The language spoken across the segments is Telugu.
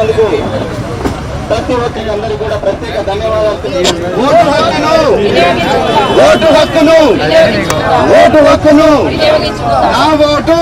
చేసినందుకు ప్రతి ఒక్కరి అందరికీ కూడా ప్రత్యేక ధన్యవాదాలు. ఓటు హక్కును నా ఓటు.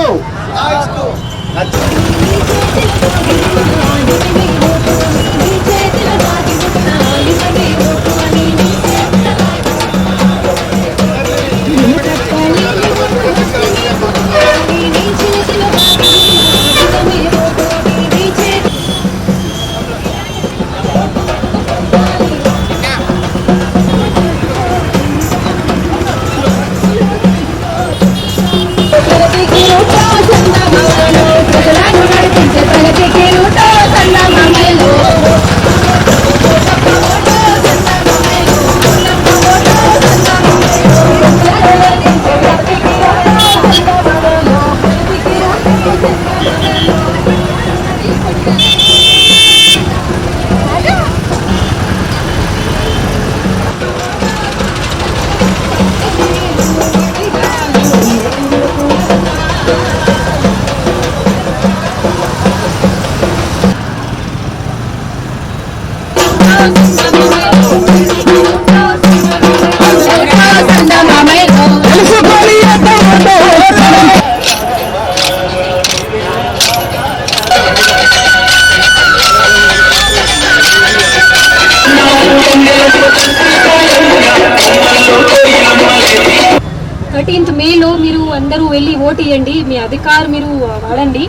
మేలో మీరు అందరూ వెళ్ళి ఓటు వేయండి, మీ అధికారం మీరు వాడండి.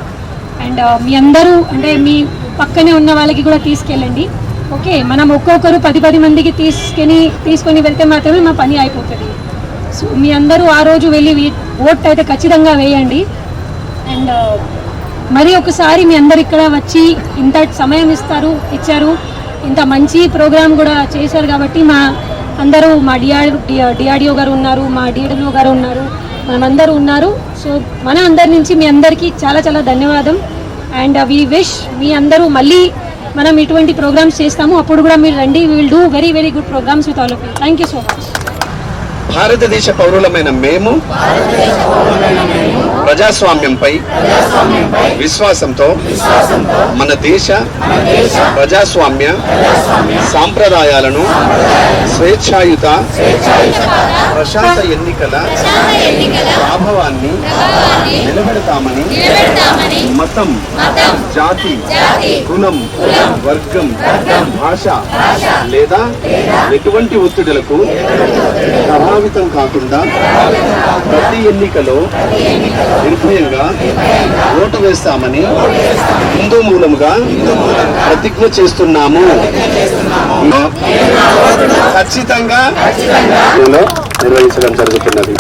అండ్ మీ అందరూ అంటే మీ పక్కనే ఉన్న వాళ్ళకి కూడా తీసుకెళ్ళండి. ఓకే, మనం ఒక్కొక్కరు 10 మందికి తీసుకొని వెళ్తే మాత్రమే మా పని అయిపోతుంది. సో మీ అందరూ ఆ రోజు వెళ్ళి ఓట్ అయితే ఖచ్చితంగా వేయండి. అండ్ మరి ఒకసారి మీ అందరు ఇక్కడ వచ్చి ఇంత సమయం ఇచ్చారు, ఇంత మంచి ప్రోగ్రామ్ కూడా చేశారు కాబట్టి మా అందరూ మా డిఆర్డిఓ గారు ఉన్నారు, మా డిఎడ్ఓ గారు ఉన్నారు, మనమందరూ ఉన్నారు. సో మన అందరి నుంచి మీ అందరికీ చాలా చాలా ధన్యవాదం. అండ్ వి విష్ మీ అందరూ మళ్ళీ మనం ఇటువంటి ప్రోగ్రామ్స్ చేస్తాము, అప్పుడు కూడా మీరు రండి. We will do very very good programs with all of you. Thank you so much. భారతదేశ పౌరులమైన మేము ప్రజాస్వామ్యంపై విశ్వాసంతో మన దేశ ప్రజాస్వామ్య సాంప్రదాయాలను స్వేచ్ఛాయుత ప్రశాంత ఎన్నికల ప్రభావాన్ని నిలబెడతామని మతం, జాతి, కులం, వర్గం, భాష లేదా ఎటువంటి ఒత్తిడులకు ప్రభావితం కాకుండా ప్రతి ఎన్నికలో నిర్భయంగా ఓటు వేస్తామని హిందూ మూలముగా ప్రతిజ్ఞ చేస్తున్నాము. ఖచ్చితంగా నిర్వహించడం జరుగుతున్నది.